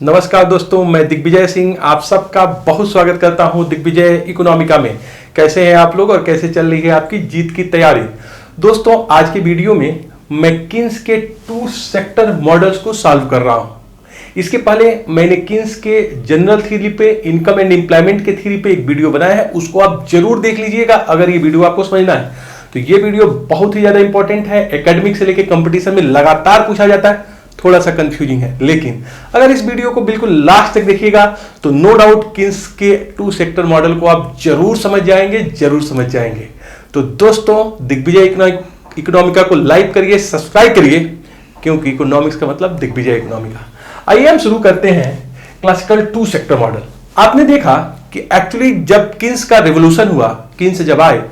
नमस्कार दोस्तों, मैं दिग्विजय सिंह आप सबका बहुत स्वागत करता हूं दिग्विजय इकोनॉमिका में। कैसे हैं आप लोग और कैसे चल रही है आपकी जीत की तैयारी। दोस्तों, आज की वीडियो में मैं किन्स के 2 सेक्टर मॉडल्स को सॉल्व कर रहा हूं। इसके पहले मैंने किन्स के जनरल थ्योरी पे, इनकम एंड एम्प्लॉयमेंट के थ्योरी पे एक वीडियो बनाया है, उसको आप जरूर देख लीजिएगा अगर ये वीडियो आपको समझना है। तो ये वीडियो बहुत ही ज्यादा इंपॉर्टेंट है, एकेडमिक से लेकर कंपटीशन में लगातार पूछा जाता है, थोड़ा सा कंफ्यूजिंग है, लेकिन अगर इस वीडियो को बिल्कुल लास्ट तक देखिएगा तो नो डाउट किन्स के 2 सेक्टर मॉडल को आप जरूर समझ जाएंगे। तो दोस्तों, दिग्विजय इकोनॉमिका को लाइक करिए, सब्सक्राइब करिए, क्योंकि इकोनॉमिक्स का मतलब दिग्विजय इकोनॉमिका। आइए हम शुरू करते हैं क्लासिकल 2 सेक्टर मॉडल। आपने देखा कि एक्चुअली जब किन्स का रिवोल्यूशन हुआ, किन्स जब आए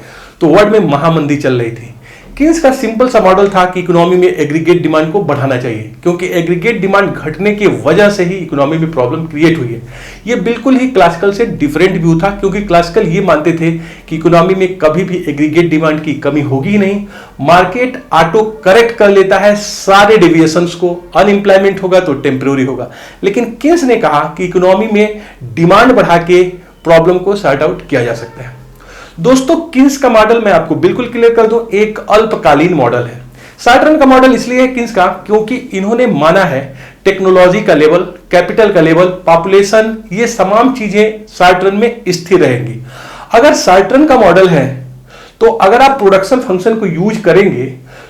तो वर्ल्ड में महामंदी चल रही थी। किन्स का सिंपल सा मॉडल था कि इकोनॉमी में एग्रीगेट डिमांड को बढ़ाना चाहिए, क्योंकि एग्रीगेट डिमांड घटने की वजह से ही इकोनॉमी में प्रॉब्लम क्रिएट हुई है। ये बिल्कुल ही क्लासिकल से डिफरेंट व्यू था, क्योंकि क्लासिकल ये मानते थे कि इकोनॉमी में कभी भी एग्रीगेट डिमांड की कमी होगी ही नहीं, मार्केट ऑटो करेक्ट कर लेता है सारे डेविएशंस को, अनएम्प्लॉयमेंट होगा तो टेम्पररी होगा। लेकिन किन्स ने कहा कि इकोनॉमी में डिमांड बढ़ा के प्रॉब्लम को सॉर्ट आउट किया जा सकता है। दोस्तों, किन्स का मॉडल मैं आपको बिल्कुल क्लियर कर दूं, एक अल्पकालीन मॉडल है। शॉर्ट रन का मॉडल इसलिए है किन्स का, क्योंकि इन्होंने माना है टेक्नोलॉजी का लेवल, कैपिटल का लेवल, पॉपुलेशन, ये तमाम चीजें शॉर्ट रन में स्थिर रहेंगी। अगर शॉर्ट रन का मॉडल है तो अगर आप प्रोडक्शन फंक्शन को यूज करेंगे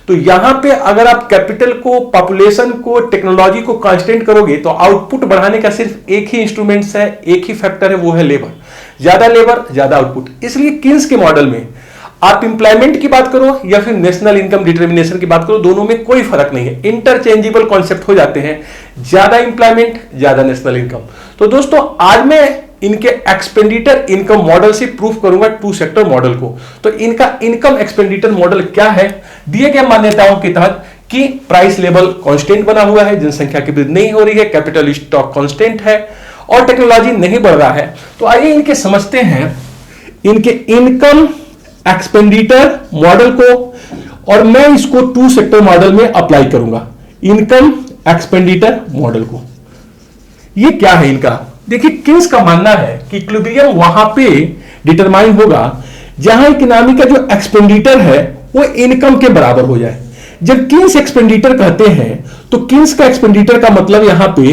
तो यहां पे अगर आप कैपिटल को, पॉपुलेशन को, टेक्नोलॉजी को कांस्टेंट करोगे तो आउटपुट बढ़ाने का सिर्फ एक ही इंस्ट्रूमेंट्स है, एक ही फैक्टर है, वो है लेबर। ज्यादा लेबर ज्यादा आउटपुट। इसलिए किन्स के मॉडल में आप इंप्लॉयमेंट की बात करो या फिर नेशनल इनकम डिटर्मिनेशन की बात करो, दोनों में कोई फर्क नहीं है, इंटरचेंजेबल कॉन्सेप्ट हो जाते हैं, ज्यादा इंप्लॉयमेंट ज्यादा नेशनल इनकम। तो दोस्तों, आज मैं इनके एक्सपेंडिचर इनकम मॉडल से प्रूफ करूंगा 2 सेक्टर मॉडल को। तो इनका इनकम एक्सपेंडिचर मॉडल क्या है? दिए गए मान्यताओं के तहत कि प्राइस लेवल कांस्टेंट बना हुआ है, जनसंख्या की वृद्धि नहीं हो रही है, कैपिटल स्टॉक कांस्टेंट है और टेक्नोलॉजी नहीं बढ़ रहा है। तो आइए इनके समझते हैं इनके इनकम एक्सपेंडिचर मॉडल को, और मैं इसको 2 सेक्टर मॉडल में अप्लाई करूंगा, इनकम एक्सपेंडिचर मॉडल को। ये क्या है इनका? देखिए, किन्स का मानना है कि इक्विलिब्रियम वहां पे डिटरमाइन होगा जहां इकोनॉमी का जो एक्सपेंडिचर है वो इनकम के बराबर हो जाए। जब किन्स एक्सपेंडिचर कहते हैं तो किन्स का एक्सपेंडिचर का मतलब यहां पे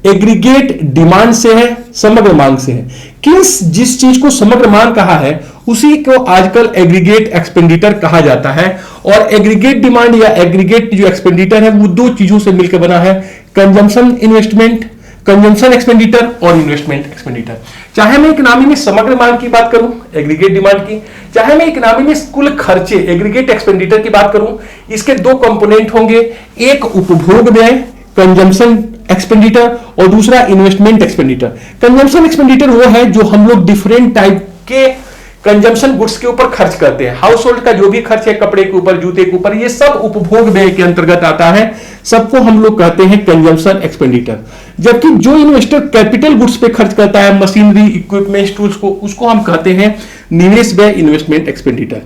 एग्रीगेट डिमांड से है, समग्र मांग से है। किन्स जिस चीज को समग्र मांग कहा है उसी को आजकल एग्रीगेट एक्सपेंडिचर कहा जाता है। और एग्रीगेट डिमांड या एग्रीगेट जो एक्सपेंडिचर है वो 2 चीजों से मिलकर बना है, कंजम्पशन एक्सपेंडिचर और इन्वेस्टमेंट एक्सपेंडिचर। चाहे मैं इकोनॉमी में समग्र मांग की बात करूं, एग्रीगेट डिमांड की, चाहे मैं इकोनॉमी में कुल खर्चे, एग्रीगेट एक्सपेंडिचर की बात करूं, इसके 2 कंपोनेंट होंगे, एक उपभोग व्यय कंजम्पशन एक्सपेंडिचर और दूसरा इन्वेस्टमेंट एक्सपेंडिचर। कंजम्पशन एक्सपेंडिचर वो है जो हम लोग डिफरेंट टाइप के कंजम्पशन गुड्स के ऊपर खर्च करते हैं। हाउस होल्ड का जो भी खर्च है, कपड़े के ऊपर, जूते के ऊपर, ये सब उपभोग व्यय के अंतर्गत आता है, सबको हम लोग कहते हैं कंजम्पशन एक्सपेंडिचर। जबकि जो इन्वेस्टर कैपिटल गुड्स पे खर्च करता है, मशीनरी, इक्विपमेंट्स, टूल्स को, उसको हम कहते हैं निवेश व्यय, इन्वेस्टमेंट एक्सपेंडिचर।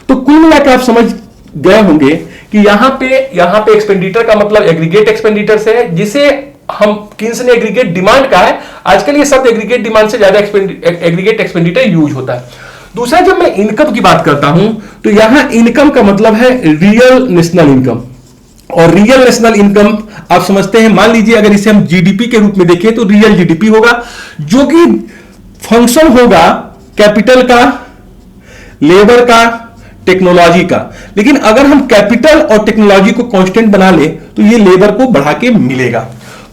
तो कुल मिलाकर आप समझ गए होंगे कि यहां पे एक्सपेंडिचर का मतलब एग्रीगेट एक्सपेंडिचर से है, जिसे हम किन्स ने एग्रीगेट डिमांड कहा है। आजकल ये शब्द एग्रीगेट डिमांड से ज्यादा एग्रीगेट एक्सपेंडिचर यूज होता है। दूसरा, जब मैं इनकम की बात करता हूं तो यहां इनकम का मतलब है रियल नेशनल इनकम। और रियल नेशनल इनकम आप समझते हैं, मान लीजिए अगर इसे हम जीडीपी के रूप में देखें तो रियल जीडीपी होगा, जो कि फंक्शन होगा कैपिटल का, लेबर का, टेक्नोलॉजी का। लेकिन अगर हम कैपिटल और टेक्नोलॉजी को कांस्टेंट बना ले तो ये लेबर को बढ़ा के मिलेगा।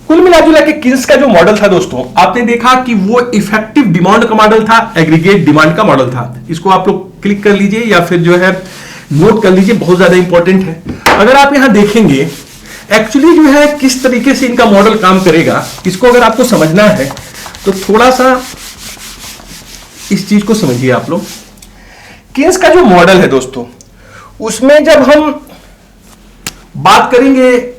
कुल मिलाजुला के किन्स का जो मॉडल था दोस्तों, आपने देखा कि वो इफेक्टिव डिमांड का मॉडल था, एग्रीगेट डिमांड का मॉडल था। इसको आप लोग क्लिक कर लीजिए या फिर जो है नोट कर लीजिए, बहुत ज्यादा इंपॉर्टेंट है। अगर आप यहां देखेंगे एक्चुअली जो है किस तरीके से इनका मॉडल काम करेगा, इसको अगर आपको समझना है तो थोड़ा सा इस चीज को समझिए आप लोग। किन्स का जो मॉडल है दोस्तों, उसमें जब हम बात करेंगे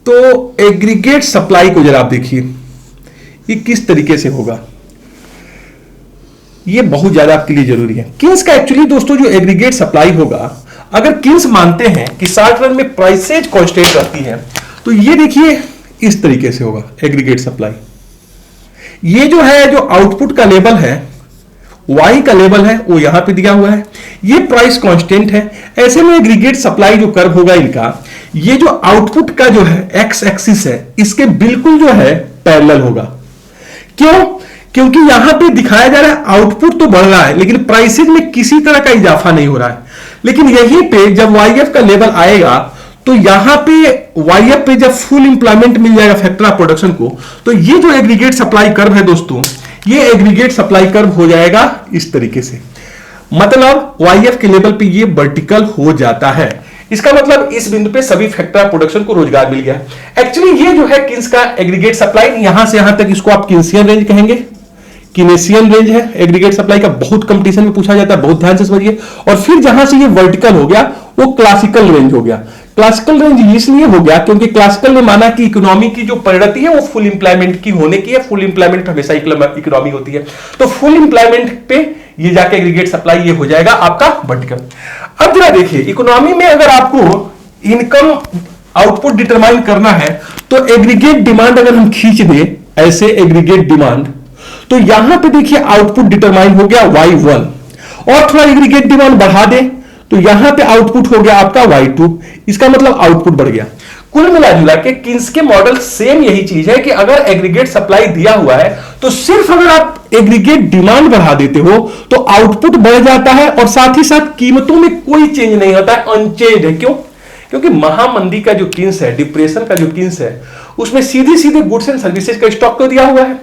तो एग्रीगेट सप्लाई को जरा आप देखिए, ये किस तरीके से होगा, ये बहुत ज्यादा आपके लिए जरूरी है। किन्स का एक्चुअली दोस्तों जो एग्रीगेट सप्लाई होगा, अगर किन्स मानते हैं कि शॉर्ट रन में प्राइसेज कांस्टेंट रहती है, तो ये देखिए इस तरीके से होगा एग्रीगेट सप्लाई। ये जो है, जो आउटपुट का लेवल है, Y का लेवल है, वो यहां पे दिया हुआ है, ये प्राइस कांस्टेंट है। ऐसे में एग्रीगेट सप्लाई जो कर्व होगा इनका, ये जो आउटपुट का जो है एक्स एक्सिस है, इसके बिल्कुल जो है पैरेलल होगा। क्यों? क्योंकि यहां पे दिखाया जा रहा है आउटपुट तो बढ़ रहा है लेकिन प्राइसेज में किसी तरह का इजाफा नहीं हो रहा है। लेकिन यहीं पे जब YF का लेवल आएगा तो यहां पे YF पे जब फुल इंप्लॉयमेंट मिल जाएगा फैक्टर ऑफ प्रोडक्शन को, तो ये जो एग्रीगेट सप्लाई कर्व है दोस्तों, ये एग्रीगेट सप्लाई कर्व हो जाएगा इस तरीके से। मतलब YF के लेवल पे ये वर्टिकल हो जाता है। इसका मतलब इस बिंदु पे सभी फैक्टर ऑफ प्रोडक्शन को रोजगार मिल गया। एक्चुअली ये जो है किन्स का एग्रीगेट सप्लाई, यहां से यहां तक इसको आप किन्सियन रेंज कहेंगे, किनेसियन रेंज है एग्रीगेट सप्लाई का, बहुत कंपटीशन में पूछा जाता है, बहुत ध्यान से समझिए। और फिर जहां से ये वर्टिकल हो गया वो क्लासिकल रेंज हो गया। क्लासिकल रेंज इसलिए हो गया क्योंकि क्लासिकल ने माना कि इकोनॉमी की जो परिणति है वो फुल इंप्लॉयमेंट की होने की है। फुल इंप्लॉयमेंट हमेशा इकोनॉमी होती है, तो फुल इंप्लॉयमेंट पे ये जाके एग्रीगेट सप्लाई ये हो जाएगा आपका वर्टिकल। अब जरा देखिए, इकोनॉमी में अगर आपको इनकम आउटपुट डिटरमाइन करना है तो एग्रीगेट डिमांड अगर हम खींच दें ऐसे एग्रीगेट डिमांड, तो यहां पे देखिए आउटपुट डिटरमाइन हो गया Y1, और थोड़ा एग्रीगेट डिमांड बढ़ा दें तो यहां पे आउटपुट हो गया आपका Y2। इसका मतलब आउटपुट बढ़ गया। कुल मिला जुला के किन्स के मॉडल सेम यही चीज है कि अगर एग्रीगेट सप्लाई दिया हुआ है तो सिर्फ अगर आप एग्रीगेट डिमांड बढ़ा देते हो तो आउटपुट बढ़ जाता है और साथ ही साथ कीमतों में कोई चेंज नहीं होता है, अनचेंज्ड है। क्यों? क्योंकि महामंदी का जो किन्स है, डिप्रेशन का जो किन्स है, उसमें सीधे सीधे गुड्स एंड सर्विसेज का स्टॉक तो दिया हुआ है।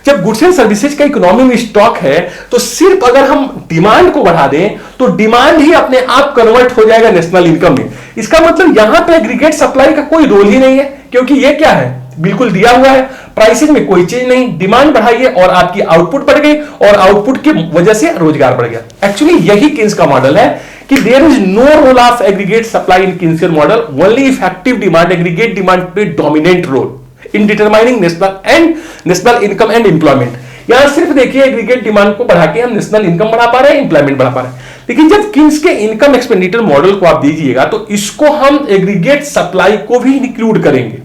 जब गुड्स एंड सर्विसेज का इकोनॉमी में स्टॉक है तो सिर्फ अगर हम डिमांड को बढ़ा दें तो डिमांड ही अपने आप कन्वर्ट हो जाएगा नेशनल इनकम में। इसका मतलब यहां पे एग्रीगेट सप्लाई का कोई रोल ही नहीं है, क्योंकि ये क्या है, बिल्कुल दिया हुआ है, प्राइसिंग में कोई चेंज नहीं, डिमांड बढ़ाइए और आपकी आउटपुट बढ़ गई और आउटपुट की वजह से रोजगार बढ़ गया। एक्चुअली यही किन्स का मॉडल है कि there is no role of aggregate supply in Keynesian model, only effective demand, aggregate demand play dominant role in determining national income and employment. यहां सिर्फ देखिए एग्रीगेट डिमांड को बढ़ा के हम नेशनल इनकम बढ़ा पा रहे हैं, एम्प्लॉयमेंट बढ़ा पा रहे हैं। लेकिन जब किन्स के इनकम एक्सपेंडिचर मॉडल को आप दीजिएगा तो इसको हम एग्रीगेट सप्लाई को भी इंक्लूड करेंगे।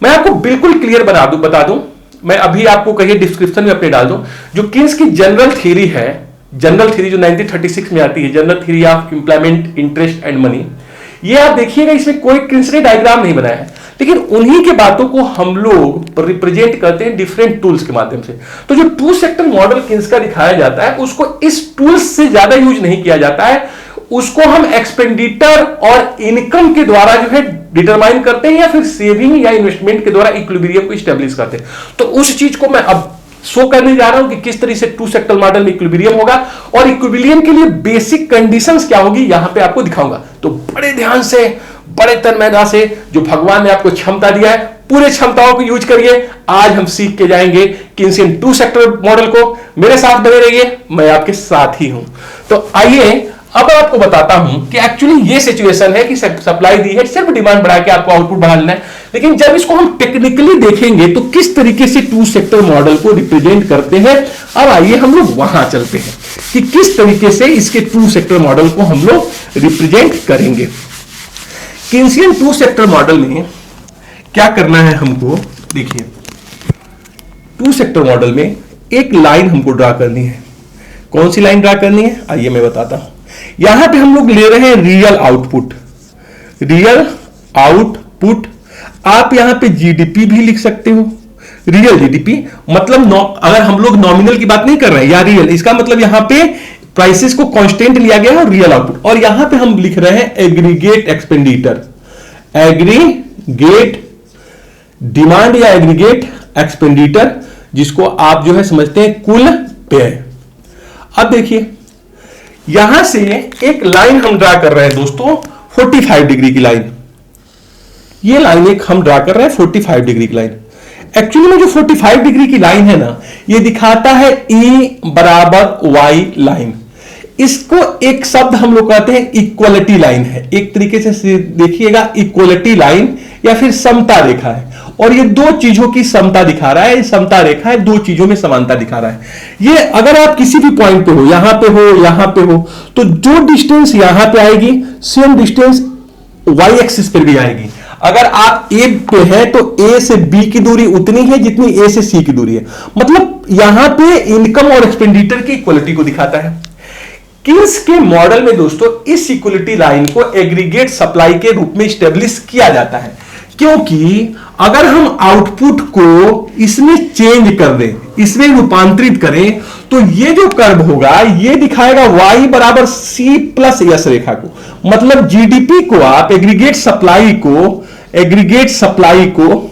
मैं आपको बिल्कुल क्लियर बता दूं, मैं अभी आपको कहिए डिस्क्रिप्शन में अपने डाल दूं, जो किन्स की जनरल थ्योरी है, जनरल थ्योरी जो 1936 में आती है, general theory of employment, interest and money, ये आप देखिएगा इसमें कोई किन्स ने डायग्राम नहीं बनाया है, लेकिन उन्हीं के बातों को हम लोग रिप्रेजेंट करते हैं डिफरेंट टूल्स के माध्यम से। तो जो टू सेक्टर मॉडल किन्स का दिखाया जाता है उसको इस टूल्स से ज्यादा यूज नहीं किया जाता है, उसको हम एक्सपेंडिचर और इनकम के द्वारा जो है डिटरमाइन करते हैं या फिर सेविंग या इन्वेस्टमेंट के द्वारा इक्विलिब्रियम को स्टैब्लिश करते हैं। तो उस चीज को मैं अब शो करने जा रहा हूं कि किस तरह से टू सेक्टर मॉडल में इक्विलिब्रियम होगा और इक्विलिब्रियम के लिए बेसिक कंडीशंस क्या होगी यहां पे आपको दिखाऊंगा। तो बड़े ध्यान से, बड़े तन्मयता से, जो भगवान ने आपको क्षमता दिया है पूरे क्षमताओं को यूज करिए। आज हम सीख के जाएंगे किन्सियन टू सेक्टर मॉडल को। मेरे साथ बने रहिए, मैं आपके साथ ही हूं। तो आइए अब आपको बताता हूं कि एक्चुअली ये सिचुएशन है कि सप्लाई दी है, सिर्फ डिमांड बढ़ा के आपको आउटपुट बढ़ा लेना है, लेकिन जब इसको हम टेक्निकली देखेंगे तो किस तरीके से टू सेक्टर मॉडल को रिप्रेजेंट करते हैं। अब आइए हम लोग वहां चलते हैं कि किस तरीके से इसके टू सेक्टर मॉडल को हम लोग रिप्रेजेंट करेंगे। किन्सियन टू सेक्टर मॉडल में क्या करना है हमको, देखिए टू सेक्टर मॉडल में एक लाइन हमको ड्रा करनी है। कौन सी लाइन ड्रा करनी है आइए मैं बताता हूं। यहां पे हम लोग ले रहे हैं रियल आउटपुट, रियल आउटपुट। आप यहां पे जीडीपी भी लिख सकते हो, रियल जीडीपी मतलब अगर हम लोग नॉमिनल की बात नहीं कर रहे हैं या रियल, इसका मतलब यहां पे प्राइसेस को कांस्टेंट लिया गया है और रियल आउटपुट। और यहां पे हम लिख रहे हैं एग्रीगेट एक्सपेंडिचर, एग्रीगेट डिमांड या एग्रीगेट एक्सपेंडिचर, जिसको आप जो है समझते हैं कुल व्यय। अब देखिए यहां से एक लाइन हम ड्रा कर रहे हैं दोस्तों, 45 डिग्री की लाइन। ये लाइन एक हम ड्रा कर रहे हैं 45 डिग्री की लाइन। एक्चुअली में जो 45 डिग्री की लाइन है ना, ये दिखाता है E बराबर Y लाइन। इसको एक शब्द हम लोग कहते हैं इक्वलिटी लाइन है। एक तरीके से देखिएगा इक्वलिटी लाइन या फिर समता रेखा है, और ये दो चीजों की समता दिखा रहा है। समता रेखा है, दो चीजों में समानता दिखा रहा है। ये अगर आप किसी भी पॉइंट पे हो, यहां पे हो, यहां पे हो, तो जो डिस्टेंस यहां पे आएगी सेम डिस्टेंस Y एक्सिस पर भी आएगी। अगर आप ए पे हैं तो ए से बी की दूरी उतनी है जितनी ए से सी की दूरी है। मतलब यहां पे इनकम और एक्सपेंडिचर की इक्वलिटी को दिखाता है। किन्स के मॉडल में दोस्तों इस इक्वलिटी लाइन को एग्रीगेट सप्लाई के रूप में स्टेब्लिश किया जाता है, क्योंकि अगर हम आउटपुट को इसमें चेंज कर दें, इसमें रूपांतरित करें, तो ये जो कर्व होगा ये दिखाएगा y बराबर c प्लस यस रेखा को। मतलब जीडीपी को आप एग्रीगेट सप्लाई को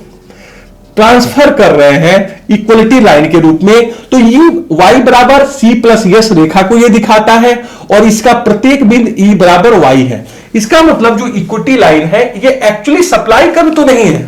ट्रांसफर कर रहे हैं इक्वलिटी लाइन के रूप में, तो ये y बराबर c प्लस यस रेखा को ये दिखाता है और इसका प्रत्येक बिंदु e बराबर y है। इसका मतलब जो इक्विटी लाइन है ये एक्चुअली सप्लाई कर्व तो नहीं है,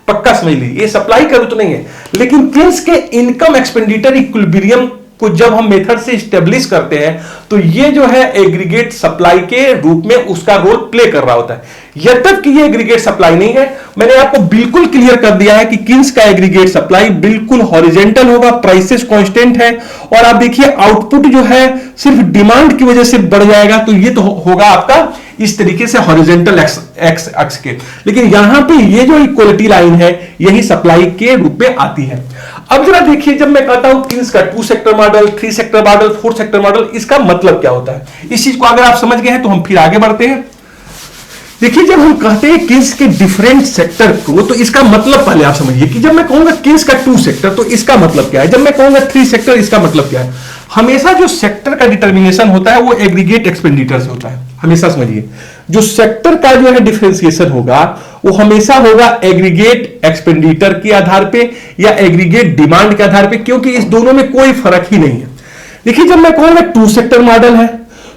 पक्का समझ लीजिए, ये सप्लाई कर्व तो नहीं है, लेकिन किन्स के इनकम एक्सपेंडिचर इक्विलिब्रियम को जब हम मेथड से स्टेब्लिश करते हैं तो ये जो है एग्रीगेट सप्लाई के रूप में उसका रोल प्ले कर रहा होता है। जब तक कि ये एग्रीगेट सप्लाई नहीं है, मैंने आपको बिल्कुल क्लियर कर दिया है कि किन्स का एग्रीगेट सप्लाई बिल्कुल हॉरिजॉन्टल होगा, प्राइसेस कांस्टेंट है, और आप देखिए आउटपुट जो है सिर्फ डिमांड की वजह से बढ़ जाएगा, तो ये तो होगा आपका इस तरीके से हॉरिजॉन्टल एक्स अक्ष के। लेकिन यहां पे ये जो इक्वलिटी लाइन है यही सप्लाई के रूप में आती है। अब जरा देखिए, जब मैं कहता हूं किन्स का 2 sector model, 3 sector model, 4 sector model, इसका मतलब क्या होता है, इस चीज को अगर आप समझ गए हैं तो हम फिर आगे बढ़ते हैं। देखिए, जब हम कहते हैं किन्स के डिफरेंट सेक्टर को, तो इसका मतलब पहले आप समझिए कि जब मैं कहूंगा किन्स का 2 सेक्टर तो इसका मतलब क्या है, जब मैं कहूंगा 3 सेक्टर इसका मतलब क्या है। हमेशा जो सेक्टर का डिटर्मिनेशन होता है वो एग्रीगेट एक्सपेंडिचर से होता है। हमेशा समझिए, जो सेक्टर का जो है डिफरेंशिएशन होगा वो हमेशा होगा एग्रीगेट एक्सपेंडिचर के आधार पे या एग्रीगेट डिमांड के आधार पे, क्योंकि इस दोनों में कोई फर्क ही नहीं है। देखिए, जब मैं कहूंगा 2 सेक्टर मॉडल है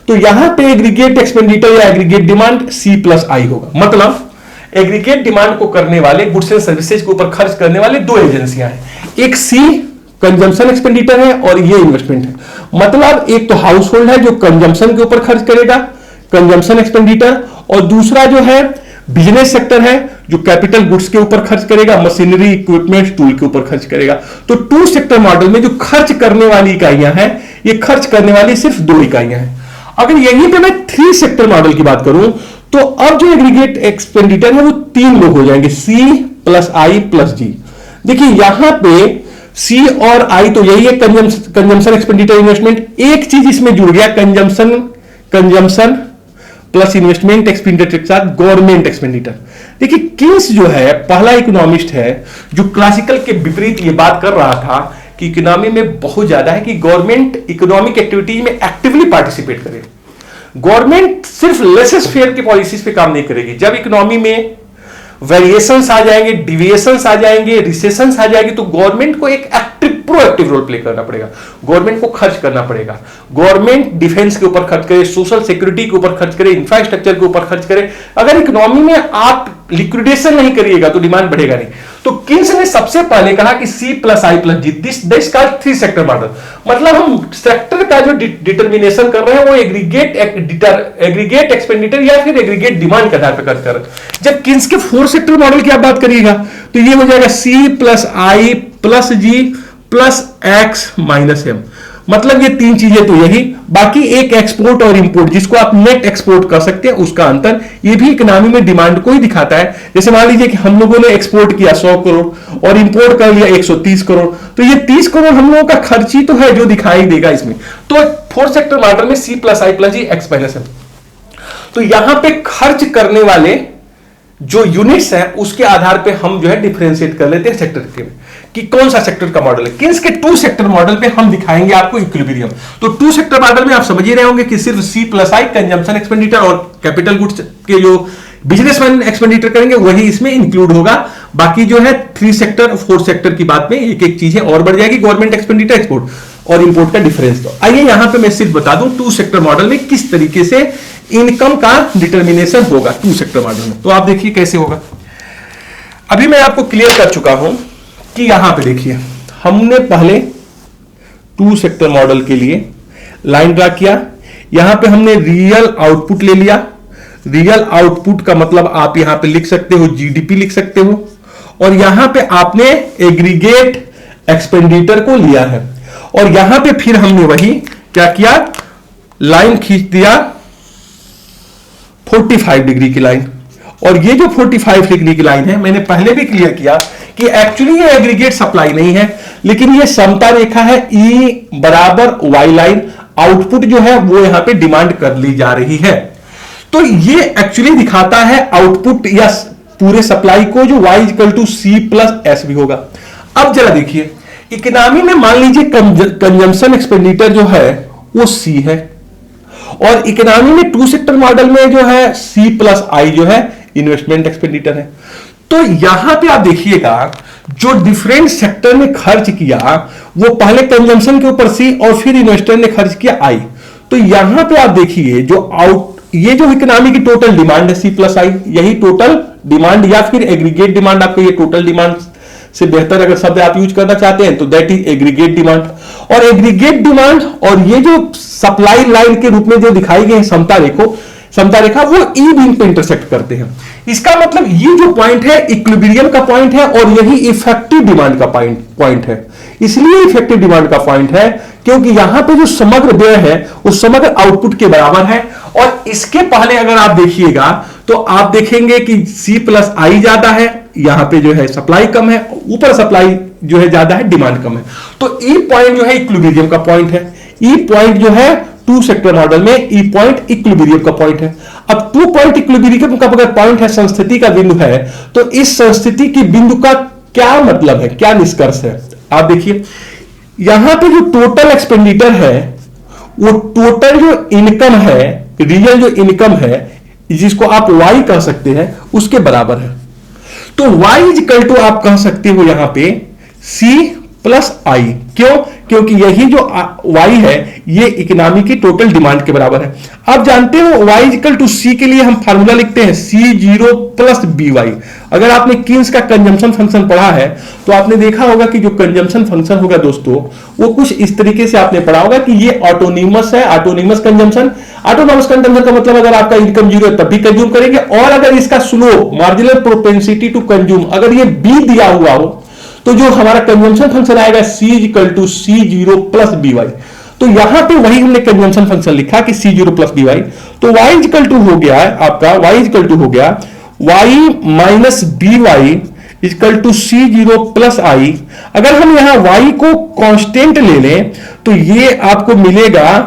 तो यहां पे एग्रीगेट एक्सपेंडिचर या aggregate demand C plus I होगा। मतलब एग्रीगेट डिमांड को करने वाले, गुड्स एंड सर्विसेज के ऊपर खर्च करने वाले दो एजेंसियां हैं, एक C कंजम्पशन एक्सपेंडिचर है और ये इन्वेस्टमेंट है। मतलब एक तो हाउस होल्ड है जो कंजम्पशन के ऊपर खर्च करेगा, कंजम्पशन एक्सपेंडिचर, और दूसरा जो है बिजनेस सेक्टर है जो कैपिटल गुड्स के ऊपर खर्च करेगा, मशीनरी, इक्विपमेंट, टूल के ऊपर खर्च करेगा। तो 2 सेक्टर मॉडल में जो खर्च करने वाली इकाइयां हैं, ये खर्च करने वाली सिर्फ 2 इकाइयां हैं। अगर यहीं पे मैं 3 सेक्टर मॉडल की बात करूं तो अब जो एग्रीगेट एक्सपेंडिचर है वो 3 लोग हो जाएंगे, C plus I plus G। देखिए, यहां पे C और I तो यही है, कंजम्पशन एक्सपेंडिचर इन्वेस्टमेंट। एक चीज इसमें जुड़ गया, कंजम्पशन प्लस इन्वेस्टमेंट एक्सपेंडिचर के साथ गवर्नमेंट एक्सपेंडिचर। देखिए, किन्स जो है पहला इकोनॉमिस्ट है जो क्लासिकल के विपरीत ये बात कर रहा था कि इकोनॉमी में बहुत ज्यादा है कि गवर्नमेंट इकोनॉमिक एक्टिविटीज में एक्टिवली पार्टिसिपेट करे। गवर्नमेंट सिर्फ लेसेस फेयर की पॉलिसीज पे काम नहीं करेगी। जब इकोनॉमी में वेरिएशंस आ जाएंगे, डिविएशंस आ जाएंगे, रिसेशंस आ जाएगी, तो गवर्नमेंट को एक एक्टिव प्रोएक्टिव रोल प्ले करना पड़ेगा, गवर्नमेंट को खर्च करना पड़ेगा। गवर्नमेंट डिफेंस के ऊपर खर्च करे, सोशल सिक्योरिटी के ऊपर खर्च करे, इंफ्रास्ट्रक्चर के ऊपर खर्च करे। अगर इकोनॉमी में आप लिक्विडेशन नहीं करिएगा तो डिमांड बढ़ेगा नहीं। तो किन्स ने सबसे पहले कहा कि C plus I plus G, this का 3 सेक्टर मॉडल। मतलब हम सेक्टर का जो डिटर्मिनेशन कर रहे हैं वो एग्रीगेट एक्सपेंडिचर या फिर एग्रीगेट डिमांड के आधार पर खर्च कर रहे हैं। जब किन्स के 4 सेक्टर मॉडल की आप बात करिएगा तो ये हो जाएगा C plus I plus G plus X minus M। मतलब ये 3 चीजें तो यही, बाकी एक एक्सपोर्ट और इंपोर्ट जिसको आप नेट एक्सपोर्ट कर सकते हैं उसका अंतर, ये भी इकोनॉमी में डिमांड को ही दिखाता है। जैसे मान लीजिए कि हम लोगों ने एक्सपोर्ट किया 100 करोड़ और इंपोर्ट कर लिया 130 करोड़, तो ये 30 करोड़ हम लोगों का खर्च ही तो है जो दिखाई देगा इसमें। तो 4 सेक्टर मॉडल में C plus I plus G X minus M। तो यहां पे खर्च करने वाले जो यूनिट्स हैं उसके आधार पे हम जो है डिफरेंशिएट कर लेते हैं सेक्टर के में कि कौन सा सेक्टर का मॉडल है। किन्स के 2 सेक्टर मॉडल पे हम दिखाएंगे आपको इक्विलिब्रियम। तो 2 सेक्टर मॉडल में आप समझ ही रहे होंगे कि सिर्फ C plus I consumption expenditure और कैपिटल गुड्स के जो बिजनेसमैन एक्सपेंडिचर करेंगे वही इसमें इंक्लूड होगा। बाकी जो है 3 सेक्टर 4 सेक्टर की बात में एक एक चीजें और बढ़ जाएगी, गवर्नमेंट एक्सपेंडिचर, एक्सपोर्ट और इंपोर्ट का डिफरेंस। तो आइए यहां पे मैं सिर्फ बता दूं 2 सेक्टर मॉडल में किस तरीके से इनकम का डिटर्मिनेशन होगा 2 सेक्टर मॉडल में। तो आप देखिए कैसे होगा। अभी मैं आपको क्लियर कर चुका हूं कि यहां पे देखिए हमने पहले 2 सेक्टर मॉडल के लिए लाइन ड्रा किया। यहां पे हमने रियल आउटपुट ले लिया। रियल आउटपुट का मतलब आप यहां पे लिख सकते हो जीडीपी लिख सकते हो, और यहां पे आपने एग्रीगेट एक्सपेंडिचर को लिया है, और यहां पे फिर हमने वही क्या किया, लाइन खींच दिया 45 डिग्री की लाइन, और ये जो 45 डिग्री की लाइन है, मैंने पहले भी क्लियर किया कि एक्चुअली ये एग्रीगेट सप्लाई नहीं है, लेकिन ये समता रेखा है, E बराबर वाई लाइन, आउटपुट जो है वो यहां पे डिमांड कर ली जा रही है। तो ये एक्चुअली दिखाता है आउटपुट या पूरे सप्लाई को, जो y equal to C plus S भी होगा। अब जरा देखिए, इकोनॉमी में मान लीजिए कंजम्पशन एक्सपेंडिचर जो है वो C है, और इकोनॉमी में टू सेक्टर मॉडल में जो है C प्लस आई जो है इन्वेस्टमेंट एक्सपेंडिचर है। तो यहां पे आप देखिएगा जो डिफरेंट सेक्टर ने खर्च किया वो पहले कंजम्पशन के ऊपर C और फिर इन्वेस्टर ने खर्च किया I। तो यहां पे आप देखिए ये जो इकोनॉमी की टोटल डिमांड है C प्लस आई, यही टोटल डिमांड या फिर एग्रीगेट डिमांड, आपको ये टोटल डिमांड से बेहतर अगर शब्द आप यूज करना चाहते हैं तो दैट इज एग्रीगेट डिमांड। और एग्रीगेट डिमांड और ये जो सप्लाई लाइन के रूप में जो दिखाई गई समता रेखा वो ई बीम पे इंटरसेक्ट करते हैं। इसका मतलब ये जो पॉइंट है इक्विलिब्रियम का पॉइंट है, और यही इफेक्टिव डिमांड का पॉइंट है। इसलिए इफेक्टिव डिमांड का पॉइंट है क्योंकि यहां पे जो समग्र व्यय है वो समग्र आउटपुट के बराबर है। और इसके पहले अगर आप देखिएगा तो आप देखेंगे कि C प्लस आई ज्यादा है, यहां पे जो है सप्लाई कम है, ऊपर सप्लाई जो है ज्यादा है, डिमांड कम है। तो ई पॉइंट जो है इक्विलिब्रियम का पॉइंट है। ई पॉइंट जो है टू सेक्टर मॉडल में ई पॉइंट इक्विलिब्रियम का पॉइंट है। अब टू पॉइंट इक्विलिब्रियम का अगर पॉइंट है, संस्थिति का बिंदु है, तो इस संस्थिति की बिंदु का क्या मतलब है, क्या निष्कर्ष है? आप देखिए यहां पे जो टोटल एक्सपेंडिचर है वो टोटल जो इनकम है, रियल जो इनकम है जिसको आप वाई कह सकते हैं, उसके बराबर है। तो वाई इक्वल टू आप कह सकते हो यहां पे C प्लस आई। क्यों? क्योंकि यही जो y है ये इकोनॉमी की टोटल डिमांड के बराबर है। आप जानते हो y इक्वल टू C के लिए हम फार्मूला लिखते हैं C0 प्लस BY। अगर आपने किन्स का कंजम्पशन फंक्शन पढ़ा है तो आपने देखा होगा कि जो कंजम्पशन फंक्शन होगा दोस्तों वो कुछ इस तरीके से आपने पढ़ा होगा कि ये ऑटोनिमस है, ऑटोनिमस कंजम्पशन। ऑटोनॉमस कंजम्पशन का मतलब अगर आपका इनकम जीरो है तब भी कंज्यूम करेंगे, और अगर इसका slope marginal propensity to consume अगर ये B दिया हुआ हो तो जो हमारा कंजम्पशन फंक्शन आएगा C equal to C0 plus BY। तो यहां पे वही हमने कंजम्पशन फंक्शन लिखा कि C0 प्लस BY। तो y इक्वल टू हो गया आपका, y इक्वल टू हो गया y minus BY equal to C0 plus I. अगर हम यहां y को कांस्टेंट ले लें तो ये आपको मिलेगा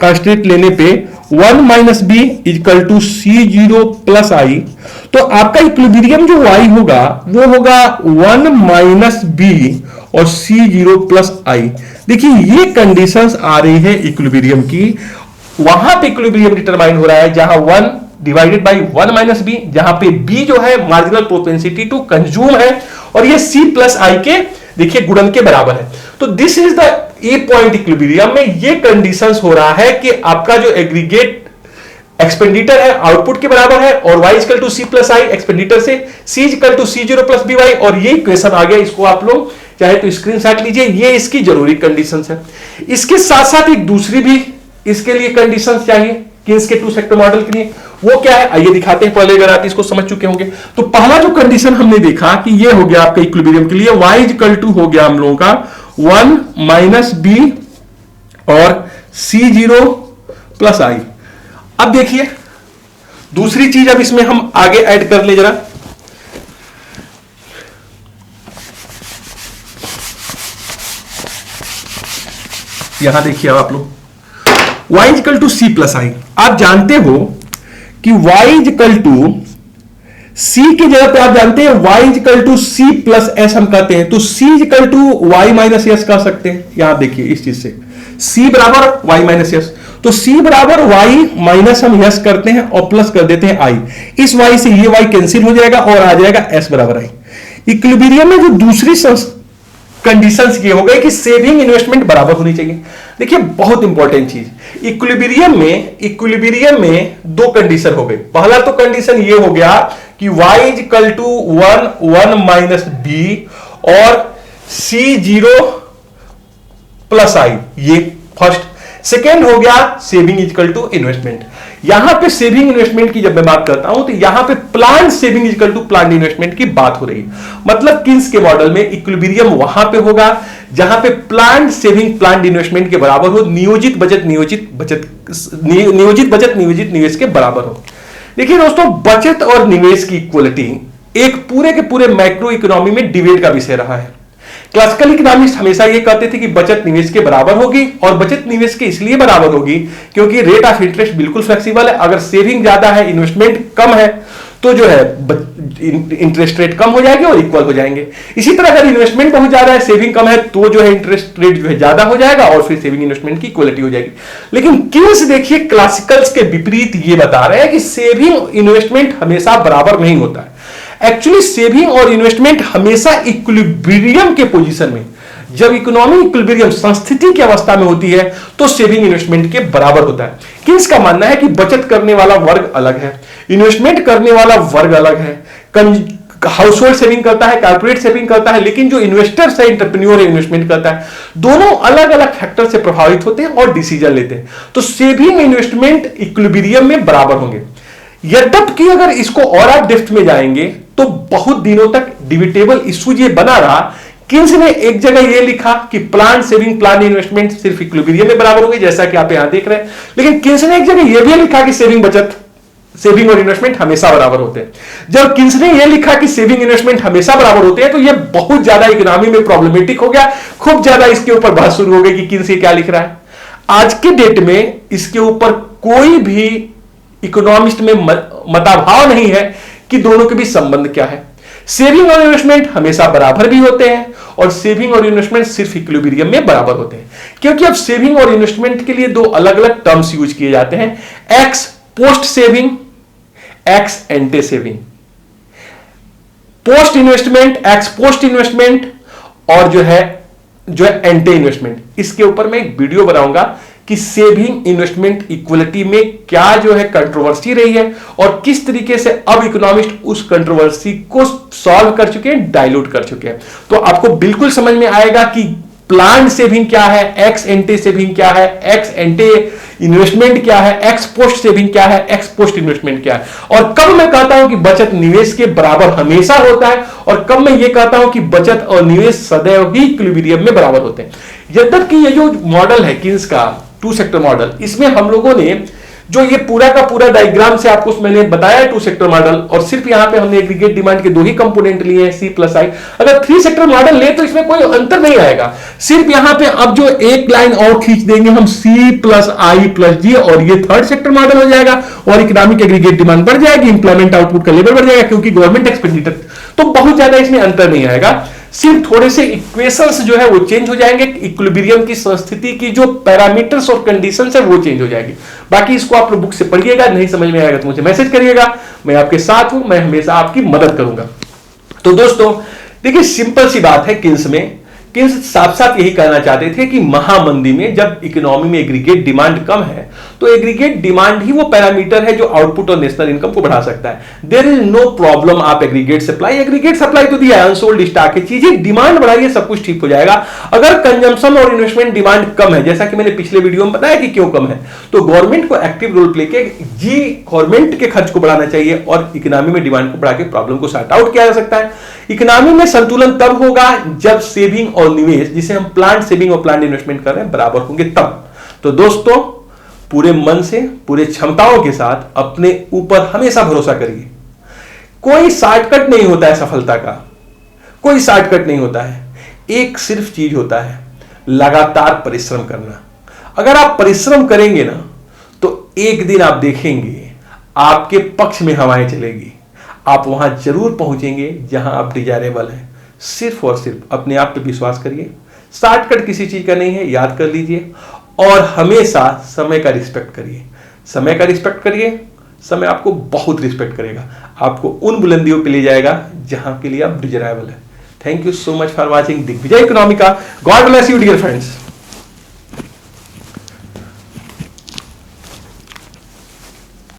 कांस्टेंट लेने पे 1 minus B equal to C0 plus I. तो आपका इक्विलिब्रियम जो y होगा वो होगा 1 माइनस बी और C0 प्लस आई। देखिए ये कंडीशंस आ रही है इक्विलिब्रियम की, वहां पे इक्विलिब्रियम डिटरमाइन हो रहा है जहां 1 डिवाइडेड बाई 1 माइनस बी, जहां पे b जो है मार्जिनल प्रोपेंसिटी टू कंज्यूम है, और ये C प्लस आई के देखिए गुणन के बराबर है। तो this is the A point equilibrium में ये कंडीशंस हो रहा है कि आपका जो एग्रीगेट एक्सपेंडिचर है आउटपुट के बराबर है, और y equal to C plus I expenditure से C equal to C0 plus BY। और ये इक्वेशन आ गया, इसको आप लोग चाहे तो स्क्रीनशॉट लीजिए, ये इसकी जरूरी कंडीशंस है। इसके साथ साथ एक दूसरी भी इसके लिए कंडीशंस चाहिए कि इसके टू सेक्टर मॉडल के लिए, वो क्या है आइए दिखाते हैं। पहले अगर आप इसको समझ चुके होंगे तो पहला जो कंडीशन हमने देखा कि ये हो गया आपका इक्विलिब्रियम के लिए y इक्वल टू हो गया हम लोगों का 1 माइनस बी और C0 प्लस आई। अब देखिए दूसरी चीज अब इसमें हम आगे ऐड कर ले जरा, यहां देखिए आप लोग y equal to C plus I. आप जानते हो कि y इक्वल टू C की जगह पे आप जानते हैं y equal to C plus S हम कहते हैं, तो C equal to y minus S कह सकते हैं। यहां देखिए इस चीज से C बराबर y माइनस एस, तो C बराबर y माइनस हम यस करते हैं और प्लस कर देते हैं i। इस y से ये y कैंसिल हो जाएगा और आ जाएगा s बराबर i। इक्विलिब्रियम में जो दूसरी कंडीशंस ये हो गई कि सेविंग इन्वेस्टमेंट बराबर होनी चाहिए। देखिए बहुत इंपॉर्टेंट चीज, इक्विलिब्रियम में दो कंडीशन हो गई। पहला तो कंडीशन ये हो गया कि y equal to 1 minus B और C0 प्लस आई, ये फर्स्ट। सेकेंड हो गया सेविंग इक्वल टू इन्वेस्टमेंट। यहां पे सेविंग इन्वेस्टमेंट की जब मैं बात करता हूं तो यहां पे plan saving equal to plan investment की बात हो रही है। मतलब किन्स के मॉडल में इक्विलिब्रियम वहां पे होगा जहां पे प्लान सेविंग प्लान इन्वेस्टमेंट के बराबर हो, नियोजित बचत नियोजित निवेश के बराबर हो। देखिए दोस्तों, बचत और निवेश की इक्वलिटी एक पूरे के पूरे मैक्रो इकोनॉमी में डिबेट का विषय रहा है। क्लासिकल इकोनॉमिस्ट हमेशा यह कहते थे कि बचत निवेश के बराबर होगी, और बचत निवेश के इसलिए बराबर होगी क्योंकि रेट ऑफ इंटरेस्ट बिल्कुल फ्लेक्सिबल है। अगर सेविंग ज्यादा है, इन्वेस्टमेंट कम है, तो जो है इंटरेस्ट रेट कम हो जाएगी और इक्वल हो जाएंगे। इसी तरह अगर इन्वेस्टमेंट बहुत ज्यादा है, सेविंग कम है, तो जो है इंटरेस्ट रेट जो है ज्यादा हो जाएगा और फिर सेविंग इन्वेस्टमेंट की इक्वलिटी हो जाएगी। लेकिन किन्स देखिए क्लासिकल्स के विपरीत ये बता रहे हैं कि सेविंग इन्वेस्टमेंट हमेशा बराबर नहीं होता है। एक्चुअली सेविंग और इन्वेस्टमेंट हमेशा इक्विलिब्रियम के पोजीशन में, जब इकोनॉमी इक्विलिब्रियम संस्थिति की अवस्था में होती है, तो सेविंग इन्वेस्टमेंट के बराबर होता है। किन्स का मानना है कि बचत करने वाला वर्ग अलग है, इन्वेस्टमेंट करने वाला वर्ग अलग है। हाउस होल्ड सेविंग करता है, कॉर्पोरेट सेविंग करता है, लेकिन जो इन्वेस्टर्स है, एंटरप्रेन्योर इन्वेस्टमेंट करता है, दोनों अलग अलग फैक्टर से प्रभावित होते हैं और डिसीजन लेते हैं। तो सेविंग इन्वेस्टमेंट इक्विलिब्रियम में बराबर होंगे। यद्यपि अगर इसको और आप डेप्थ में जाएंगे तो बहुत दिनों तक डिबेटेबल इश्यू ये बना रहा। किन्स ने एक जगह ये लिखा कि प्लान सेविंग, प्लान इन्वेस्टमेंट सिर्फ इक्विलिब्रियम में बराबर होंगे, जैसा कि आप यहां देख रहे हैं। लेकिन किन्स ने एक जगह यह भी लिखा कि सेविंग बचत, सेविंग और इन्वेस्टमेंट हमेशा बराबर होते हैं। जब किन्स ने यह लिखा कि सेविंग इन्वेस्टमेंट हमेशा बराबर होते हैं, तो यह बहुत ज्यादा इकोनॉमी में प्रॉब्लमेटिक हो गया। खूब ज्यादा इसके ऊपर बहस शुरू हो गई कि किन्स ये क्या लिख रहा है। आज के डेट में इसके ऊपर कोई भी इकोनॉमिस्ट में मताभाव नहीं है कि दोनों के बीच संबंध क्या है। सेविंग और इन्वेस्टमेंट हमेशा बराबर भी होते हैं और सेविंग और इन्वेस्टमेंट सिर्फ इक्विलिब्रियम में बराबर होते हैं, क्योंकि अब सेविंग और इन्वेस्टमेंट के लिए दो अलग अलग टर्म्स यूज किए जाते हैं, x post saving, x एंटे saving. Post investment, x post investment और जो है एंटे इन्वेस्टमेंट। इसके ऊपर मैं एक वीडियो बनाऊंगा कि सेविंग इन्वेस्टमेंट इक्वलिटी में क्या जो है कंट्रोवर्सी रही है और किस तरीके से अब इकोनॉमिस्ट उस कंट्रोवर्सी को सॉल्व कर चुके हैं, डाइल्यूट कर चुके हैं। तो आपको बिल्कुल समझ में आएगा कि प्लान सेविंग क्या है, एक्स एंटे सेविंग क्या है, एक्स एंटे इन्वेस्टमेंट क्या है, एक्स पोस्ट सेविंग क्या है, एक्स पोस्ट इन्वेस्टमेंट क्या है, और कब मैं कहता हूं कि बचत निवेश के बराबर हमेशा होता है और कब मैं यह कहता हूं कि बचत और निवेश सदैव ही इक्विलिब्रियम में बराबर होते हैं। यद्यपि ये जो मॉडल है किन्स का टू सेक्टर मॉडल, इसमें हम लोगों ने जो ये पूरा का पूरा डायग्राम से आपको मैंने बताया टू सेक्टर मॉडल, और सिर्फ यहां पे हमने एग्रीगेट डिमांड के दो ही कंपोनेंट लिए हैं, सी प्लस आई। अगर थ्री सेक्टर मॉडल ले तो इसमें कोई अंतर नहीं आएगा। सिर्फ यहां पे अब जो एक लाइन और खींच देंगे हम सी प्लस आई प्लस जी, और ये थर्ड सेक्टर मॉडल हो जाएगा और इकोनॉमिक एग्रीगेट डिमांड बढ़ जाएगी, इंप्लॉयमेंट आउटपुट का लेवल बढ़ जाएगा क्योंकि गवर्नमेंट एक्सपेंडिचर। तो बहुत ज्यादा इसमें अंतर नहीं आएगा, सिर्फ थोड़े से इक्वेशंस जो है वो चेंज हो जाएंगे, इक्विलिब्रियम की संस्थिति की जो पैरामीटर्स और कंडीशंस है वो चेंज हो जाएगी। बाकी इसको आप लोग बुक से पढ़िएगा, नहीं समझ में आएगा तो मुझे मैसेज करिएगा, मैं आपके साथ हूं, मैं हमेशा आपकी मदद करूंगा। तो दोस्तों देखिए, सिंपल सी बात है, किन्स में किन्स साफ साफ यही कहना चाहते थे कि महामंदी में जब इकोनॉमी में एग्रीगेट डिमांड कम है तो एग्रीगेट डिमांड ही वो पैरामीटर है जो आउटपुट और नेशनल इनकम को बढ़ा सकता है। देयर इज नो प्रॉब्लम आप एग्रीगेट सप्लाई तो दिया है, अनसोल्ड स्टॉक है, चीजें डिमांड बढ़ाइए, सब कुछ ठीक हो जाएगा। अगर कंजम्पशन और इन्वेस्टमेंट डिमांड कम है, जैसा कि मैंने पिछले वीडियो में बताया कि क्यों कम है, तो गवर्नमेंट को एक्टिव रोल प्ले के गवर्नमेंट के खर्च को बढ़ाना चाहिए और इकोनॉमी में डिमांड को बढ़ा के प्रॉब्लम को सॉर्ट आउट किया जा सकता है। इकोनॉमी में संतुलन तब होगा जब सेविंग और निवेश, जिसे हम प्लान सेविंग और प्लान इन्वेस्टमेंट कर रहे हैं, बराबर होंगे तब। तो दोस्तों पूरे मन से, पूरे क्षमताओं के साथ अपने ऊपर हमेशा भरोसा करिए। कोई शॉर्टकट नहीं होता है सफलता का, कोई शॉर्टकट नहीं होता है। एक सिर्फ चीज होता है, लगातार परिश्रम करना। अगर आप परिश्रम करेंगे ना तो एक दिन आप देखेंगे आपके पक्ष में हवाएं चलेगी, आप वहां जरूर पहुंचेंगे जहां आप डिजायरेबल हैं। सिर्फ और सिर्फ अपने आप पे विश्वास करिए, शॉर्टकट किसी चीज का नहीं है, याद कर लीजिए। और हमेशा समय का रिस्पेक्ट करिए, समय का रिस्पेक्ट करिए, समय आपको बहुत रिस्पेक्ट करेगा, आपको उन बुलंदियों पे ले जाएगा जहां के लिए आप डिजायरेबल है। Thank you so much for watching Digvijay Economica. God bless you dear friends.